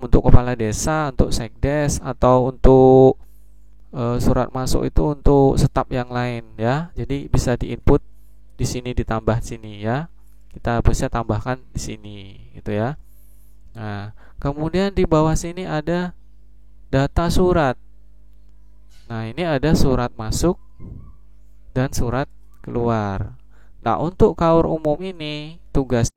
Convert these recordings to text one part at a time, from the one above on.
untuk kepala desa, untuk sekdes, atau untuk surat masuk itu untuk staf yang lain ya. Jadi bisa diinput di sini, ditambah sini ya. Kita bisa tambahkan di sini gitu ya. Nah, kemudian di bawah sini ada data surat. Nah, ini ada surat masuk dan surat keluar. Nah, untuk KAUR umum ini tugas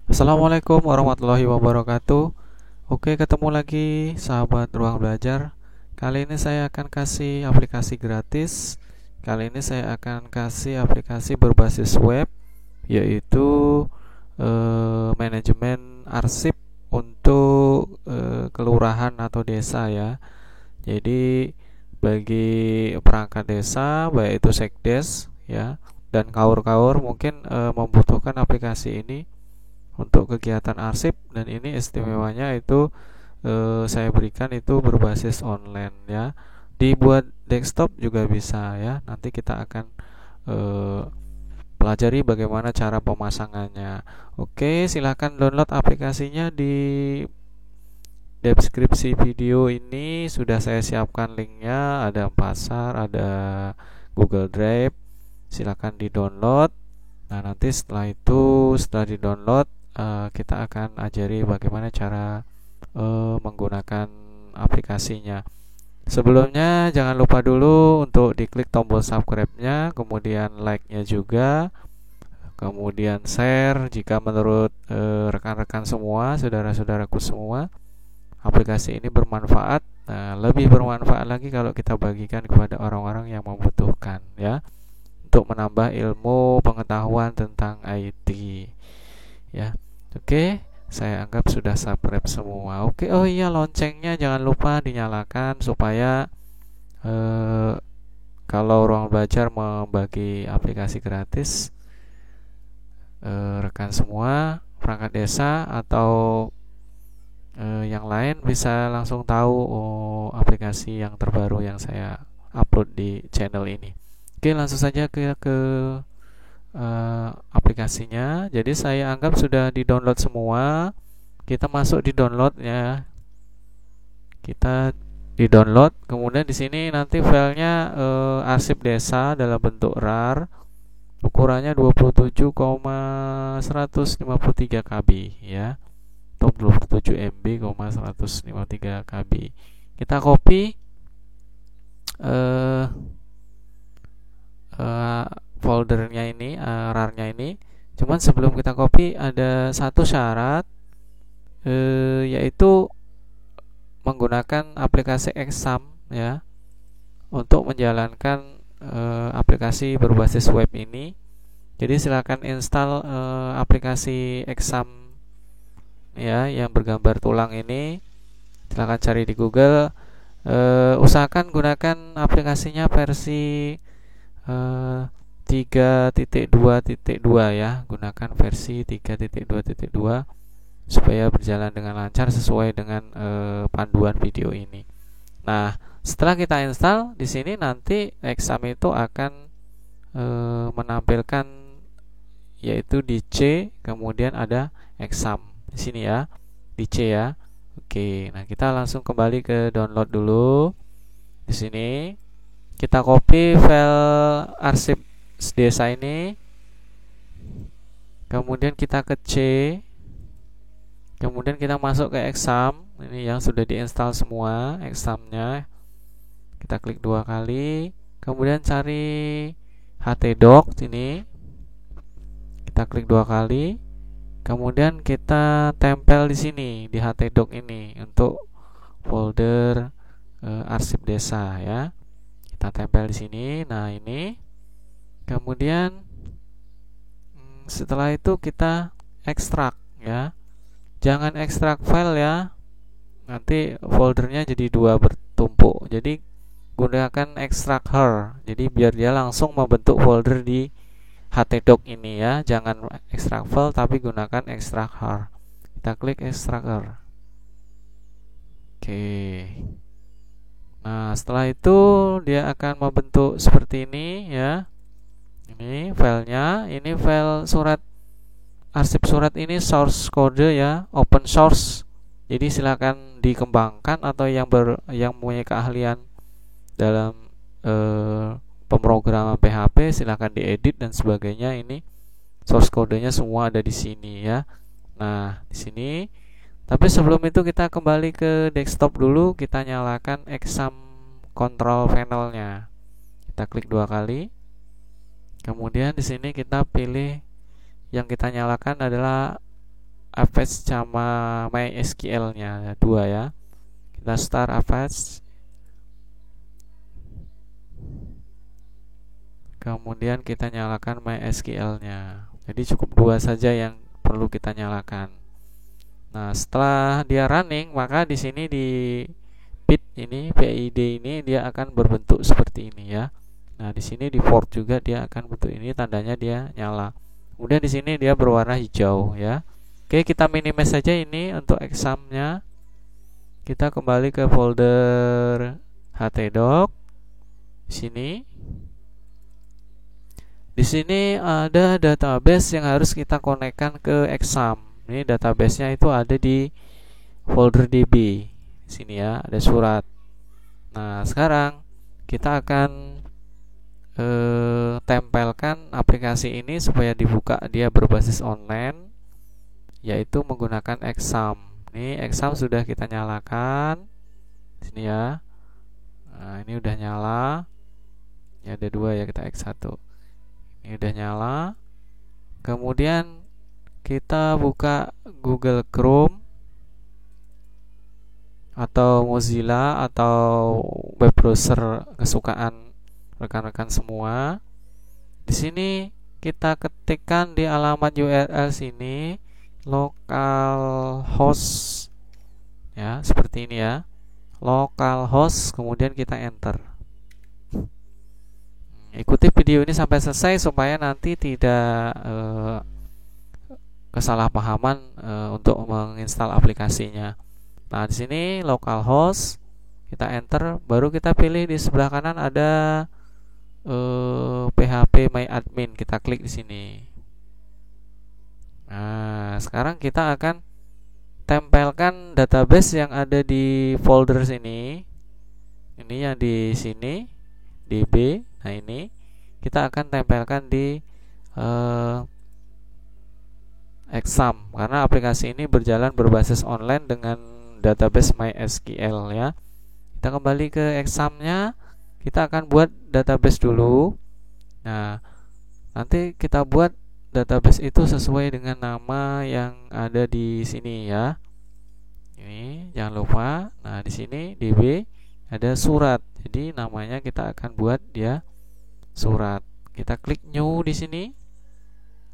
Assalamualaikum warahmatullahi wabarakatuh. Oke, ketemu lagi sahabat Ruang Belajar. Kali ini saya akan kasih aplikasi gratis. Kali ini saya akan kasih aplikasi berbasis web, yaitu manajemen arsip untuk kelurahan atau desa ya. Jadi bagi perangkat desa, baik itu sekdes ya dan kaur-kaur mungkin membutuhkan aplikasi ini untuk kegiatan arsip, dan ini istimewanya itu saya berikan itu berbasis online ya. Dibuat desktop juga bisa ya. Nanti kita akan pelajari bagaimana cara pemasangannya. Oke, silahkan download aplikasinya. Di deskripsi video ini sudah saya siapkan linknya, ada Pasar, ada Google Drive. Silahkan di download. Nah, nanti setelah di download, kita akan ajari bagaimana cara menggunakan aplikasinya. Sebelumnya jangan lupa dulu untuk diklik tombol subscribe-nya, kemudian like-nya juga, kemudian share jika menurut rekan-rekan semua, saudara-saudaraku semua, aplikasi ini bermanfaat. Nah, lebih bermanfaat lagi kalau kita bagikan kepada orang-orang yang membutuhkan ya, untuk menambah ilmu pengetahuan tentang IT ya. Oke, saya anggap sudah subscribe semua. Oke, oh iya, loncengnya jangan lupa dinyalakan supaya kalau Ruang Belajar membagi aplikasi gratis, rekan semua perangkat desa atau yang lain bisa langsung tahu aplikasi yang terbaru yang saya upload di channel ini. Oke, langsung saja ke aplikasinya. Jadi saya anggap sudah di-download semua. Kita masuk di download ya. Kita di-download. Kemudian di sini nanti filenya arsip desa dalam bentuk RAR. Ukurannya 27,153 KB ya. Atau 27 MB, 153 KB. Kita copy foldernya ini, RAR-nya ini. Cuman sebelum kita copy ada satu syarat, yaitu menggunakan aplikasi Exam ya untuk menjalankan aplikasi berbasis web ini. Jadi silakan install aplikasi Exam ya yang bergambar tulang ini. Silakan cari di Google. Usahakan gunakan aplikasinya versi 3.2.2 ya. Gunakan versi 3.2.2 supaya berjalan dengan lancar sesuai dengan panduan video ini. Nah, setelah kita install, di sini nanti Exam itu akan menampilkan, yaitu di C, kemudian ada Exam di sini ya, di C ya. Oke, nah kita langsung kembali ke download dulu. Di sini kita copy file arsip desa ini, kemudian kita ke C, kemudian kita masuk ke Exam. Ini yang sudah diinstal semua Examnya. Kita klik 2 kali, kemudian cari htdoc sini. Kita klik 2 kali, kemudian kita tempel di sini di htdoc ini untuk folder arsip desa ya. Kita tempel di sini. Nah, ini. Kemudian setelah itu kita ekstrak ya. Jangan ekstrak file ya. Nanti foldernya jadi 2 bertumpuk. Jadi gunakan ekstrak her. Jadi biar dia langsung membentuk folder di htdoc ini ya. Jangan ekstrak file tapi gunakan ekstrak her. Kita klik ekstrak her. Oke. Nah, setelah itu dia akan membentuk seperti ini ya. Ini filenya, ini file surat arsip surat ini source code ya, open source. Jadi silakan dikembangkan, atau yang punya keahlian dalam pemrograman PHP silakan diedit dan sebagainya. Ini source kodenya semua ada di sini ya. Nah, di sini. Tapi sebelum itu kita kembali ke desktop dulu, kita nyalakan exam control panelnya. Kita klik 2 kali. Kemudian di sini kita pilih yang kita nyalakan adalah Apache sama MySQL-nya 2 ya. Kita start Apache. Kemudian kita nyalakan MySQL-nya. Jadi cukup 2 saja yang perlu kita nyalakan. Nah, setelah dia running, maka di sini di PID ini dia akan berbentuk seperti ini ya. Nah, di sini di port juga dia akan bentuk ini, tandanya dia nyala. Kemudian di sini dia berwarna hijau ya. Oke, kita minimize saja ini untuk examnya. Kita kembali ke folder htdoc. Di sini ada database yang harus kita konekkan ke exam. Ini database-nya itu ada di folder DB. Sini ya, ada surat. Nah, sekarang kita akan tempelkan aplikasi ini supaya dibuka dia berbasis online, yaitu menggunakan exam. Ini exam sudah kita nyalakan. Sini ya. Nah, ini udah nyala. Ya, ada 2 ya, kita X1. Ini udah nyala. Kemudian kita buka Google Chrome atau Mozilla atau web browser kesukaan rekan-rekan semua. Di sini kita ketikkan di alamat URL sini localhost ya, seperti ini ya. Localhost, kemudian kita enter. Ikuti video ini sampai selesai supaya nanti tidak kesalahpahaman untuk menginstal aplikasinya. Nah, di sini localhost, kita enter, baru kita pilih di sebelah kanan ada PHP My Admin, kita klik di sini. Nah, sekarang kita akan tempelkan database yang ada di folder sini. Ini yang di sini, DB. Nah, ini kita akan tempelkan di exam, karena aplikasi ini berjalan berbasis online dengan database MySQL ya. Kita kembali ke examnya, kita akan buat database dulu. Nah, nanti kita buat database itu sesuai dengan nama yang ada di sini ya. Ini jangan lupa. Nah, di sini DB ada surat. Jadi namanya kita akan buat dia surat. Kita klik new di sini.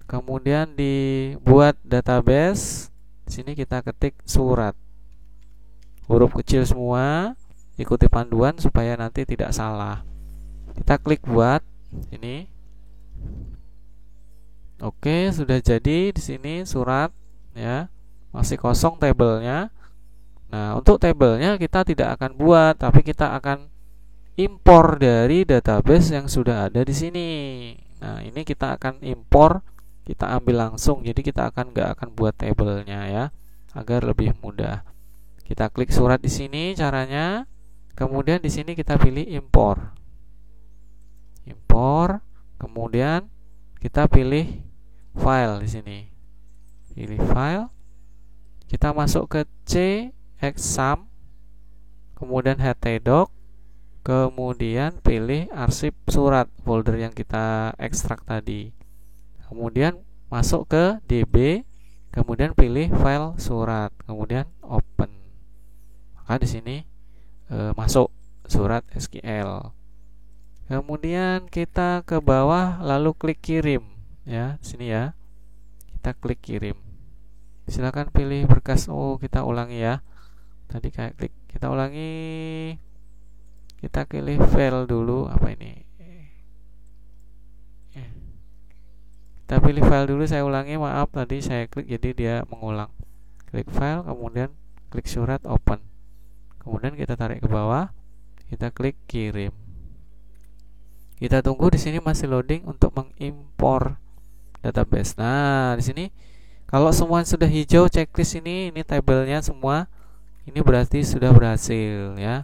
Kemudian dibuat database. Di sini kita ketik surat. Huruf kecil semua. Ikuti panduan supaya nanti tidak salah. Kita klik buat ini. Oke, sudah jadi di sini surat ya. Masih kosong tabelnya. Nah, untuk tabelnya kita tidak akan buat, tapi kita akan impor dari database yang sudah ada di sini. Nah, ini kita akan impor, kita ambil langsung. Jadi kita nggak akan buat tabelnya ya, agar lebih mudah. Kita klik surat di sini caranya. Kemudian di sini kita pilih impor. Impor, kemudian kita pilih file di sini. Pilih file. Kita masuk ke C exam, kemudian htdoc, kemudian pilih arsip surat, folder yang kita ekstrak tadi. Kemudian masuk ke DB, kemudian pilih file surat, kemudian open. Maka di sini masuk surat SQL. Kemudian kita ke bawah lalu klik kirim ya, sini ya. Kita klik kirim. Silakan pilih berkas. Oh, kita ulangi ya. Tadi kayak klik, kita ulangi. Kita pilih file dulu. Apa ini? Kita pilih file dulu. Saya ulangi, maaf tadi saya klik jadi dia mengulang. Klik file, kemudian klik surat, open. Kemudian kita tarik ke bawah. Kita klik kirim. Kita tunggu di sini masih loading untuk mengimpor database. Nah, di sini Kalau semua sudah hijau checklist ini tabelnya semua, ini berarti sudah berhasil ya.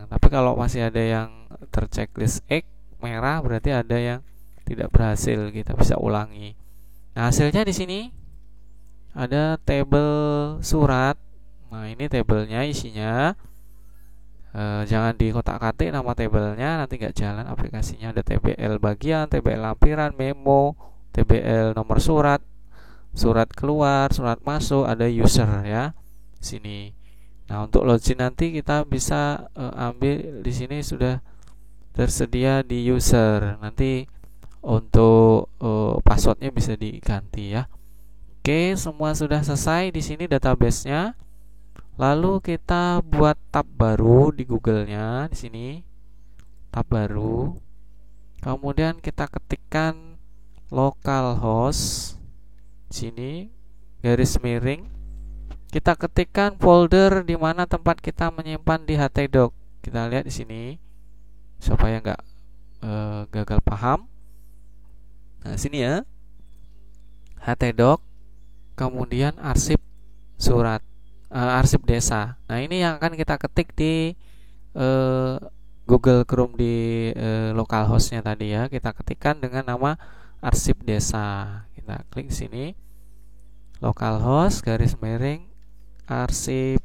Tapi kalau masih ada yang terchecklist X merah, berarti ada yang tidak berhasil, kita bisa ulangi. Nah, hasilnya di sini ada tabel surat. Nah, ini tabelnya isinya. Jangan di kotak-katik nama tabelnya, nanti nggak jalan aplikasinya. Ada TBL bagian, TBL lampiran, memo, TBL nomor surat, surat keluar, surat masuk, ada user ya sini. Nah, untuk login nanti kita bisa ambil di sini sudah tersedia di user. Nanti untuk passwordnya bisa diganti ya. Oke, semua sudah selesai di sini database-nya. Lalu kita buat tab baru di Google-nya di sini. Tab baru. Kemudian kita ketikkan localhost di sini garis miring. Kita ketikkan folder di mana tempat kita menyimpan di htdoc. Kita lihat di sini supaya nggak gagal paham. Nah, sini ya, htdoc, kemudian arsip surat, arsip desa. Nah, ini yang akan kita ketik di Google Chrome di localhost-nya tadi ya. Kita ketikkan dengan nama arsip desa. Kita klik sini, localhost garis miring arsip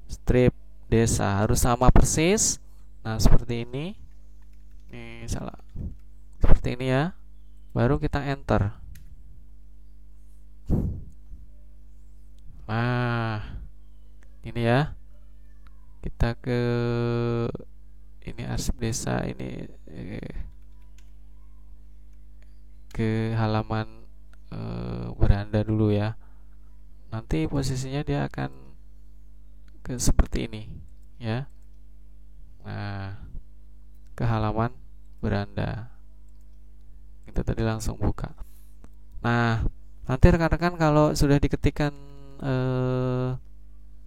strip desa, harus sama persis. Nah, seperti ini. Ini salah. Seperti ini ya. Baru kita enter. Nah, ini ya. Kita ke ini arsip desa, ini ke halaman beranda dulu ya. Nanti posisinya dia akan ke seperti ini ya. Nah, ke halaman beranda. Kita tadi langsung buka. Nah, nanti rekan-rekan kalau sudah diketikkan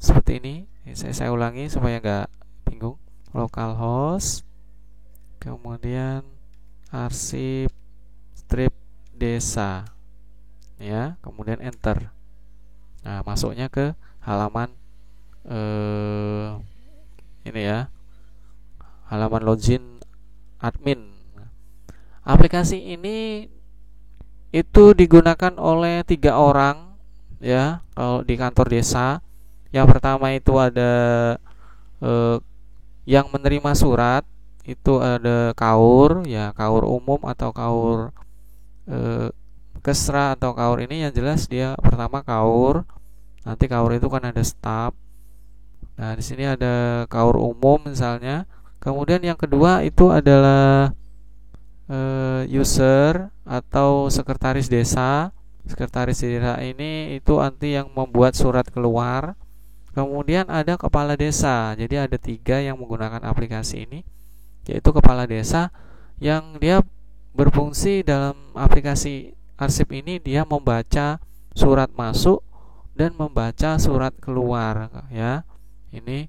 seperti ini, saya ulangi supaya nggak bingung. Localhost, kemudian arsip strip desa ya, kemudian enter. Nah, masuknya ke halaman ini ya, halaman login admin. Aplikasi ini itu digunakan oleh 3 orang ya kalau di kantor desa. Yang pertama itu ada yang menerima surat, itu ada KAUR ya, KAUR umum atau KAUR Kesra atau KAUR ini yang jelas dia pertama KAUR. Nanti KAUR itu kan ada staf. Nah, di sini ada KAUR umum misalnya. Kemudian yang kedua itu adalah user atau sekretaris desa. Sekretaris desa ini itu nanti yang membuat surat keluar. Kemudian ada kepala desa. Jadi ada 3 yang menggunakan aplikasi ini, yaitu kepala desa yang dia berfungsi dalam aplikasi arsip ini, dia membaca surat masuk dan membaca surat keluar ya. Ini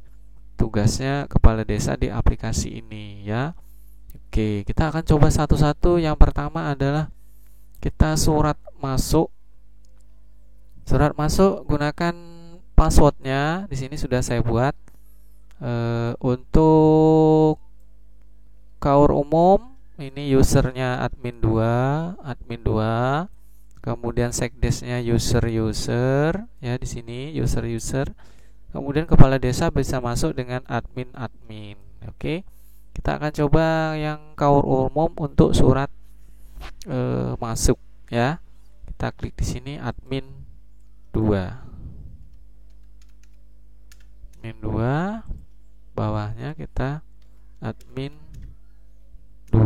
tugasnya kepala desa di aplikasi ini ya. Oke, kita akan coba satu-satu. Yang pertama adalah kita surat masuk. Surat masuk gunakan passwordnya. Di sini sudah saya buat. Untuk KAUR umum ini usernya admin 2, kemudian sekdesnya user ya, di sini user. Kemudian kepala desa bisa masuk dengan admin. Oke. Kita akan coba yang KAUR umum untuk surat masuk ya. Kita klik di sini admin 2. Bawahnya kita admin 2.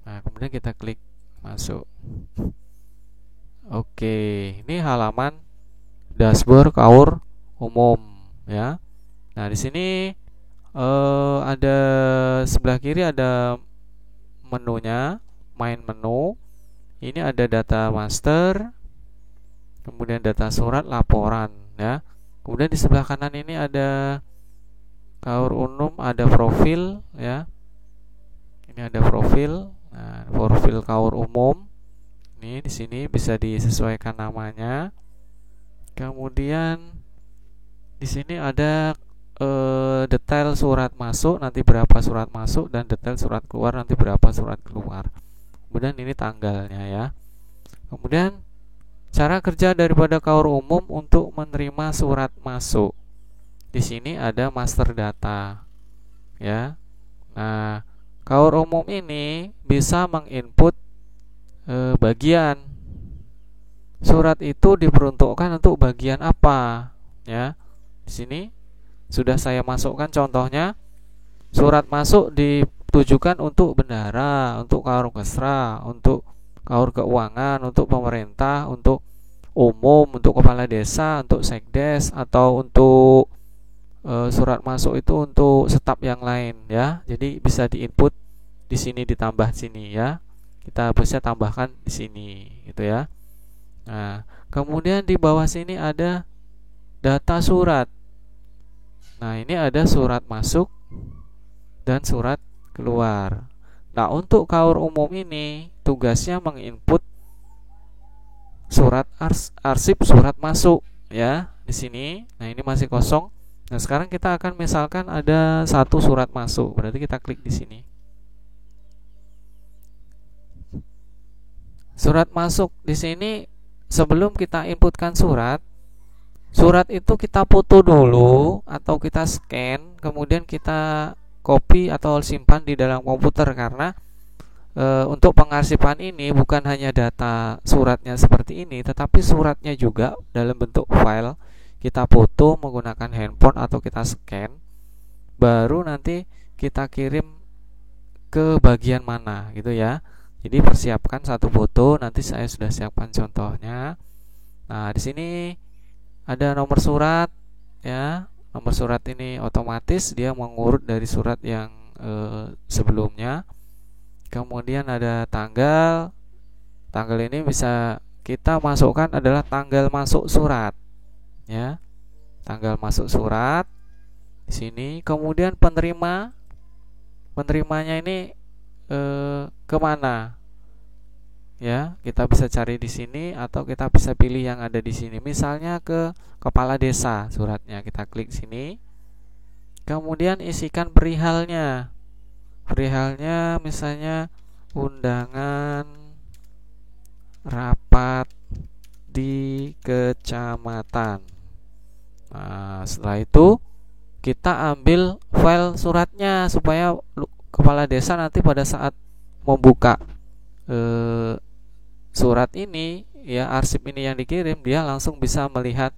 Nah, kemudian kita klik masuk. Oke, ini halaman dashboard KAUR umum ya. Nah, di sini ada sebelah kiri ada menunya, main menu. Ini ada data master, kemudian data surat, laporan ya. Kemudian di sebelah kanan ini ada KAUR umum, ada profil ya. Ini ada profil. Nah, profil KAUR umum. Ini di sini bisa disesuaikan namanya. Kemudian di sini ada detail surat masuk nanti berapa surat masuk, dan detail surat keluar nanti berapa surat keluar. Kemudian ini tanggalnya ya. Kemudian cara kerja daripada KAUR umum untuk menerima surat masuk. Di sini ada master data ya. Nah, KAUR umum ini bisa menginput bagian surat itu diperuntukkan untuk bagian apa ya. Di sini sudah saya masukkan contohnya. Surat masuk ditujukan untuk bendahara, untuk KAUR Kesra, untuk KAUR keuangan, untuk pemerintah, untuk umum, untuk kepala desa, untuk sekdes, atau untuk surat masuk itu untuk staf yang lain ya. Jadi bisa diinput di sini, ditambah sini ya. Kita bisa tambahkan di sini gitu ya. Nah, kemudian di bawah sini ada data surat. Nah, ini ada surat masuk dan surat keluar. Nah, untuk KAUR umum ini tugasnya menginput surat arsip surat masuk ya di sini. Nah, ini masih kosong. Nah, sekarang kita akan misalkan ada satu surat masuk. Berarti kita klik di sini. Surat masuk di sini, sebelum kita inputkan surat itu kita foto dulu atau kita scan, kemudian kita copy atau simpan di dalam komputer, karena untuk pengarsipan ini bukan hanya data suratnya seperti ini, tetapi suratnya juga dalam bentuk file. Kita foto menggunakan handphone atau kita scan, baru nanti kita kirim ke bagian mana gitu ya. Jadi persiapkan satu foto, nanti saya sudah siapkan contohnya. Nah, di sini ada nomor surat ya. Nomor surat ini otomatis dia mengurut dari surat yang sebelumnya. Kemudian ada tanggal. Tanggal ini bisa kita masukkan adalah tanggal masuk surat ya. Tanggal masuk surat di sini. Kemudian penerimanya ini kemana ya, kita bisa cari di sini atau kita bisa pilih yang ada di sini. Misalnya ke kepala desa suratnya, kita klik sini. Kemudian isikan perihalnya. Perihalnya misalnya undangan rapat di kecamatan. Nah, setelah itu kita ambil file suratnya supaya kepala desa nanti pada saat membuka surat ini ya, arsip ini yang dikirim, dia langsung bisa melihat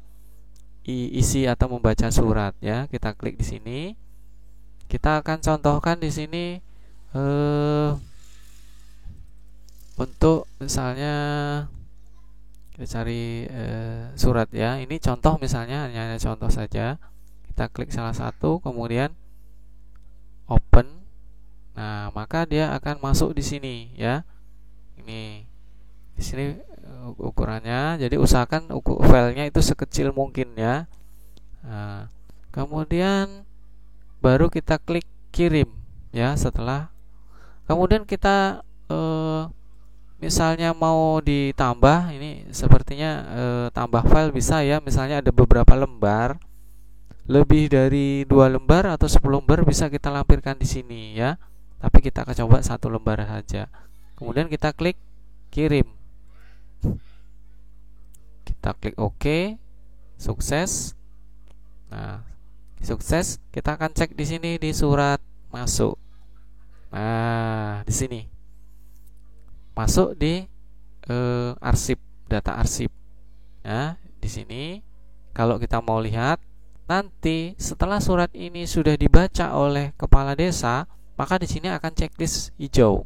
isi atau membaca surat ya. Kita klik di sini. Kita akan contohkan di sini untuk misalnya kita cari surat ya. Ini contoh misalnya, hanya contoh saja. Kita klik salah satu, kemudian open. Nah, maka dia akan masuk di sini ya. Ini di sini ukurannya. Jadi usahakan filenya itu sekecil mungkin ya. Nah, kemudian baru kita klik kirim ya. Setelah kemudian kita misalnya mau ditambah, ini sepertinya tambah file bisa ya. Misalnya ada beberapa lembar, lebih dari 2 lembar atau 10 lembar bisa kita lampirkan di sini ya. Tapi kita akan coba 1 lembar saja. Kemudian kita klik kirim. Kita klik OK. Sukses. Nah, sukses. Kita akan cek di sini di surat masuk. Nah, di sini masuk di arsip, data arsip. Nah, di sini kalau kita mau lihat nanti setelah surat ini sudah dibaca oleh kepala desa, maka di sini akan checklist hijau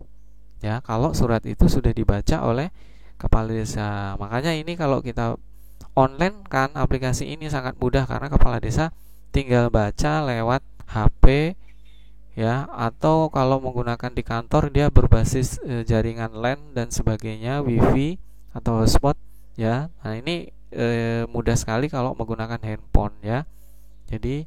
ya, kalau surat itu sudah dibaca oleh kepala desa. Makanya ini kalau kita online kan, aplikasi ini sangat mudah karena kepala desa tinggal baca lewat HP ya, atau kalau menggunakan di kantor dia berbasis jaringan LAN dan sebagainya, WiFi atau hotspot ya. Nah, ini mudah sekali kalau menggunakan handphone ya. Jadi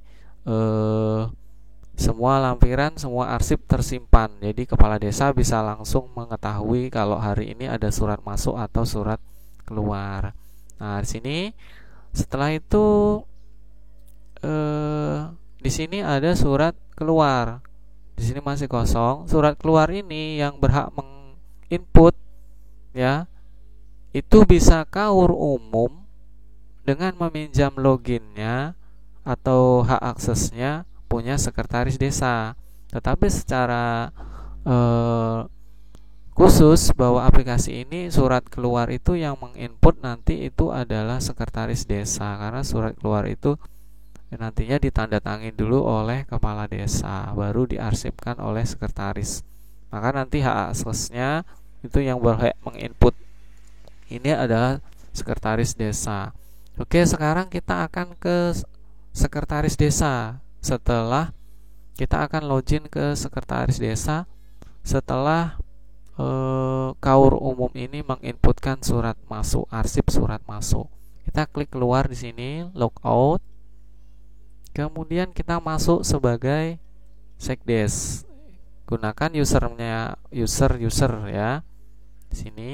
semua lampiran, semua arsip tersimpan. Jadi kepala desa bisa langsung mengetahui kalau hari ini ada surat masuk atau surat keluar. Nah, di sini setelah itu di sini ada surat keluar. Di sini masih kosong. Surat keluar ini yang berhak menginput ya, itu bisa KAUR umum dengan meminjam loginnya atau hak aksesnya punya sekretaris desa. Tetapi secara khusus bahwa aplikasi ini surat keluar itu yang menginput nanti itu adalah sekretaris desa, karena surat keluar itu nantinya ditandatangani dulu oleh kepala desa, baru diarsipkan oleh sekretaris. Maka nanti hak aksesnya itu yang berhak menginput ini adalah sekretaris desa. Oke, sekarang kita akan ke sekretaris desa. Setelah kita akan login ke sekretaris desa setelah KAUR umum ini menginputkan surat masuk, arsip surat masuk. Kita klik keluar di sini, logout. Kemudian kita masuk sebagai sekdes. Gunakan usernya, user ya. Di sini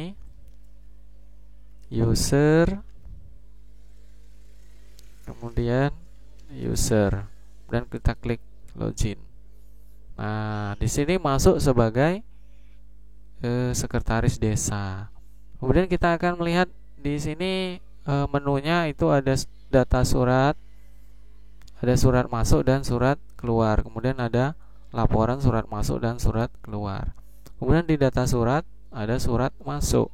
user, kemudian user, dan kita klik login. Nah, di sini masuk sebagai sekretaris desa. Kemudian kita akan melihat di sini menunya itu ada data surat, ada surat masuk dan surat keluar. Kemudian ada laporan surat masuk dan surat keluar. Kemudian di data surat ada surat masuk.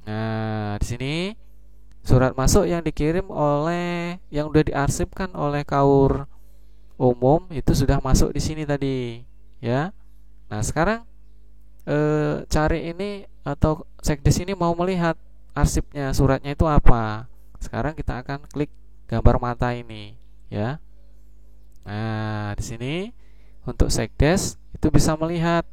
Nah, di sini surat masuk yang dikirim oleh, yang sudah diarsipkan oleh KAUR umum itu sudah masuk di sini tadi, ya. Nah, sekarang cari ini atau sekdes ini mau melihat arsipnya, suratnya itu apa. Sekarang kita akan klik gambar mata ini, ya. Nah, di sini untuk sekdes itu bisa melihat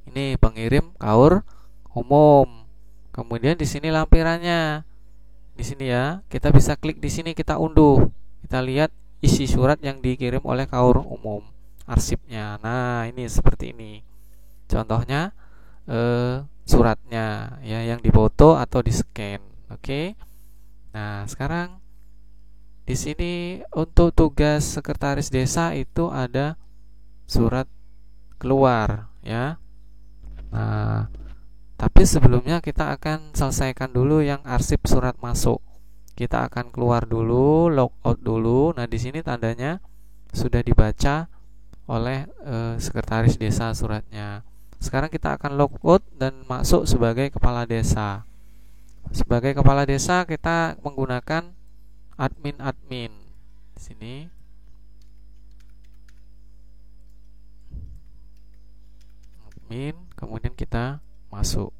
ini pengirim KAUR umum. Kemudian di sini lampirannya. Di sini ya, kita bisa klik di sini, kita unduh. Kita lihat isi surat yang dikirim oleh KAUR umum, arsipnya. Nah, ini seperti ini. Contohnya suratnya ya, yang difoto atau di-scan. Oke. Nah, sekarang di sini untuk tugas sekretaris desa itu ada surat keluar ya. Nah, tapi sebelumnya kita akan selesaikan dulu yang arsip surat masuk. Kita akan keluar dulu, logout dulu. Nah, di sini tandanya sudah dibaca oleh sekretaris desa suratnya. Sekarang kita akan logout dan masuk sebagai kepala desa. Sebagai kepala desa kita menggunakan admin di sini. Admin, kemudian kita masuk.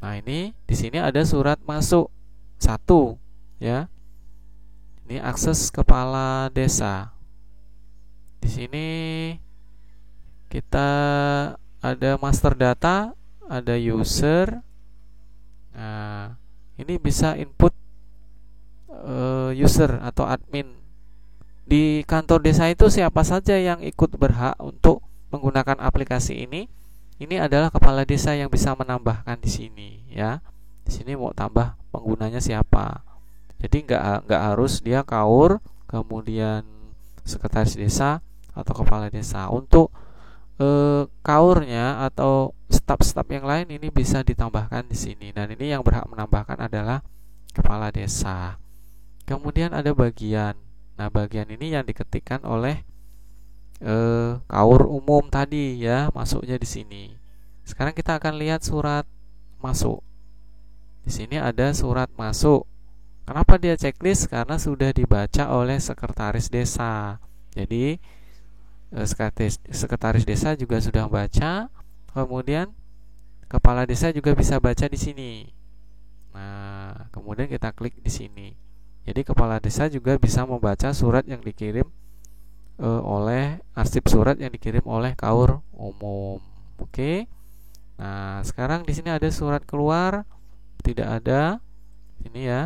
Nah, ini di sini ada surat masuk 1 ya. Ini akses kepala desa. Di sini kita ada master data, ada user. Nah, ini bisa input user atau admin. Di kantor desa itu siapa saja yang ikut berhak untuk menggunakan aplikasi ini? Ini adalah kepala desa yang bisa menambahkan di sini ya. Di sini mau tambah penggunanya siapa. Jadi nggak harus dia KAUR, kemudian sekretaris desa atau kepala desa. Untuk KAUR-nya atau staf-staf yang lain ini bisa ditambahkan di sini. Dan ini yang berhak menambahkan adalah kepala desa. Kemudian ada bagian. Nah, bagian ini yang diketikkan oleh KAUR umum tadi ya, masuknya di sini. Sekarang kita akan lihat surat masuk. Di sini ada surat masuk. Kenapa dia checklist? Karena sudah dibaca oleh sekretaris desa. Jadi sekretaris desa juga sudah baca. Kemudian kepala desa juga bisa baca di sini. Nah, kemudian kita klik di sini. Jadi kepala desa juga bisa membaca surat yang dikirim oleh arsip surat yang dikirim oleh KAUR umum. Oke. Nah, sekarang di sini ada surat keluar, tidak ada. Ini ya.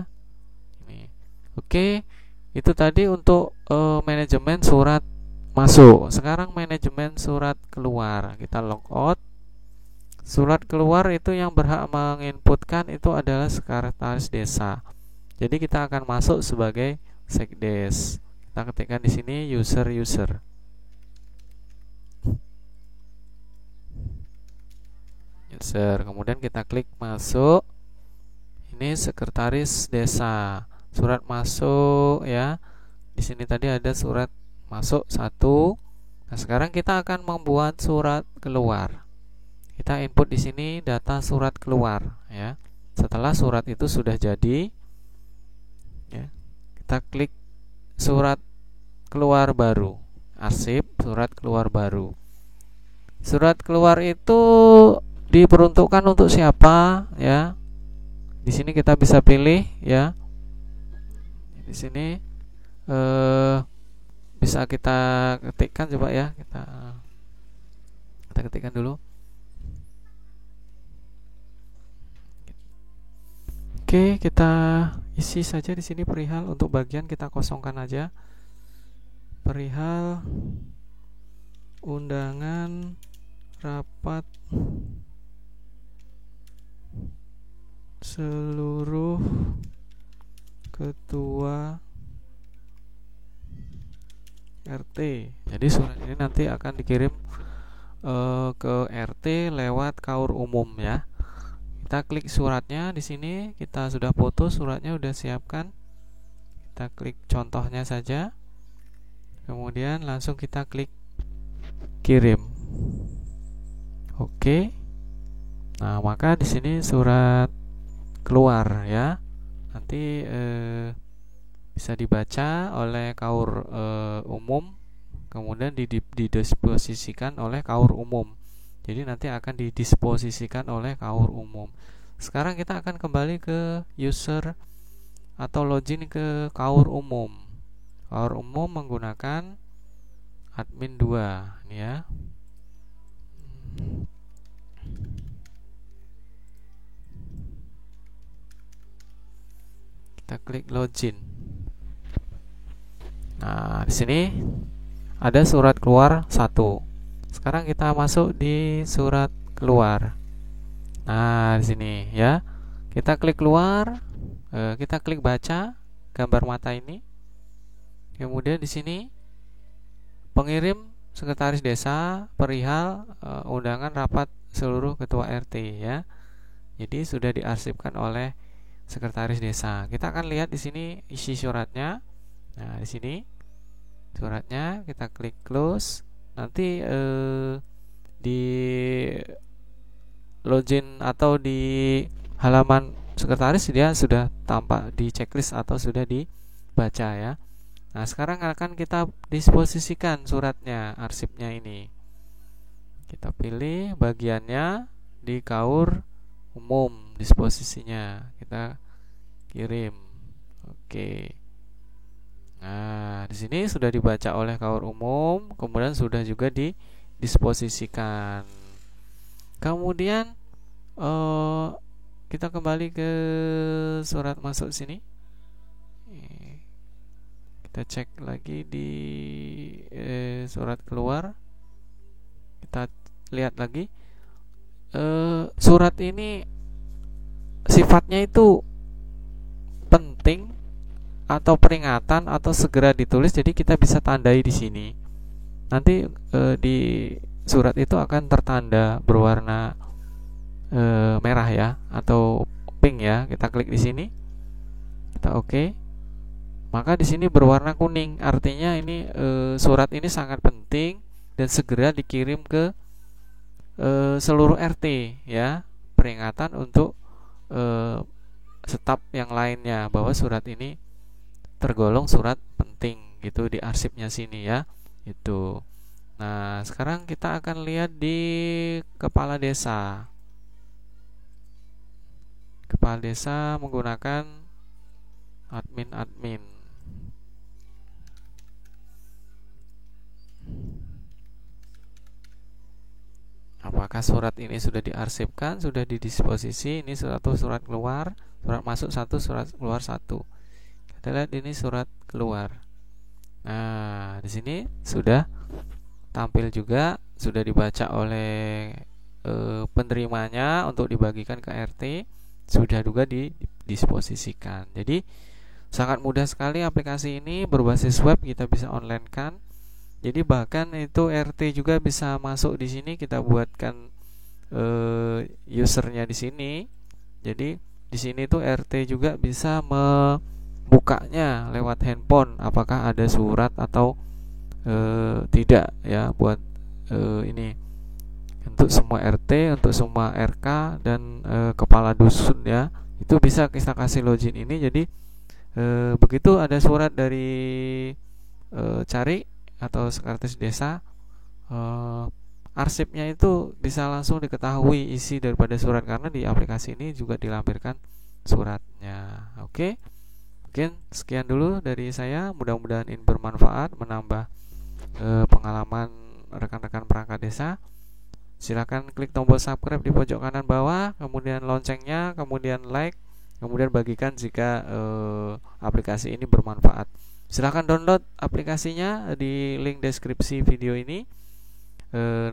Ini. Oke. Itu tadi untuk manajemen surat masuk. Sekarang manajemen surat keluar. Kita logout. Surat keluar itu yang berhak menginputkan itu adalah sekretaris desa. Jadi kita akan masuk sebagai sekdes. Kita ketikkan di sini user. Kemudian kita klik masuk. Ini sekretaris desa. Surat masuk ya. Di sini tadi ada surat masuk 1. Nah, sekarang kita akan membuat surat keluar. Kita input di sini data surat keluar ya. Setelah surat itu sudah jadi ya, kita klik surat keluar baru. Arsip surat keluar baru. Surat keluar itu diperuntukkan untuk siapa ya? Di sini kita bisa pilih ya. Di sini bisa kita ketikkan, coba ya, kita ketikkan dulu. Oke, kita isi saja di sini perihal. Untuk bagian kita kosongkan aja. Perihal undangan rapat seluruh ketua RT. Jadi surat ini nanti akan dikirim ke RT lewat KAUR umum ya. Kita klik suratnya di sini, kita sudah foto suratnya, udah siapkan. Kita klik contohnya saja. Kemudian langsung kita klik kirim. Oke. Nah, maka di sini surat keluar ya. Nanti bisa dibaca oleh KAUR umum, kemudian didisposisikan oleh KAUR umum. Jadi nanti akan didisposisikan oleh KAUR umum. Sekarang kita akan kembali ke user atau login ke KAUR umum. KAUR umum menggunakan admin 2 ini ya. Kita klik login. Nah, di sini ada surat keluar 1. Sekarang kita masuk di surat keluar. Nah, di sini ya. Kita klik keluar, kita klik baca gambar mata ini. Kemudian di sini pengirim sekretaris desa perihal undangan rapat seluruh ketua RT ya. Jadi sudah diarsipkan oleh sekretaris desa. Kita akan lihat di sini isi suratnya. Nah, di sini suratnya kita klik close. Nanti di login atau di halaman sekretaris dia sudah tampak di checklist atau sudah dibaca ya. Nah, sekarang akan kita disposisikan suratnya, arsipnya ini. Kita pilih bagiannya di KAUR umum, disposisinya. Kita kirim. Oke. Nah, di sini sudah dibaca oleh KAUR umum, kemudian sudah juga didisposisikan. Kemudian kita kembali ke surat masuk sini. Kita cek lagi di surat keluar. Kita lihat lagi. Surat ini sifatnya itu penting atau peringatan atau segera ditulis, jadi kita bisa tandai di sini. Nanti di surat itu akan tertanda berwarna merah ya atau pink ya. Kita klik di sini, kita oke. Maka di sini berwarna kuning, artinya ini surat ini sangat penting dan segera dikirim ke seluruh RT ya. Peringatan untuk staf yang lainnya bahwa surat ini tergolong surat penting gitu di arsipnya sini ya. Itu. Nah, sekarang kita akan lihat di kepala desa. Kepala desa menggunakan admin. Apakah surat ini sudah diarsipkan, sudah didisposisi? Ini surat keluar, surat masuk 1, surat keluar 1. Kita lihat ini surat keluar. Nah, di sini sudah tampil juga, sudah dibaca oleh penerimanya untuk dibagikan ke RT, sudah juga didisposisikan. Jadi sangat mudah sekali aplikasi ini, berbasis web, kita bisa online kan. Jadi bahkan itu RT juga bisa masuk di sini, kita buatkan usernya di sini. Jadi di sini tuh RT juga bisa membukanya lewat handphone, apakah ada surat atau tidak ya, buat ini untuk semua RT, untuk semua RK dan kepala dusun ya. Itu bisa kita kasih login ini. Jadi begitu ada surat dari cari atau sekretaris desa, arsipnya itu bisa langsung diketahui isi daripada surat, karena di aplikasi ini juga dilampirkan suratnya. Oke, mungkin sekian dulu dari saya, mudah-mudahan ini bermanfaat, menambah pengalaman rekan-rekan perangkat desa. Silakan klik tombol subscribe di pojok kanan bawah, kemudian loncengnya, kemudian like, kemudian bagikan jika aplikasi ini bermanfaat. Silakan download aplikasinya di link deskripsi video ini.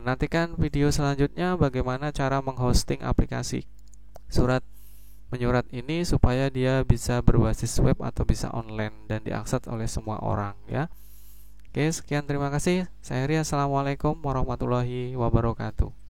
Nantikan video selanjutnya bagaimana cara menghosting aplikasi surat menyurat ini supaya dia bisa berbasis web atau bisa online dan diakses oleh semua orang ya. Oke, sekian, terima kasih. Saya Ria, assalamualaikum warahmatullahi wabarakatuh.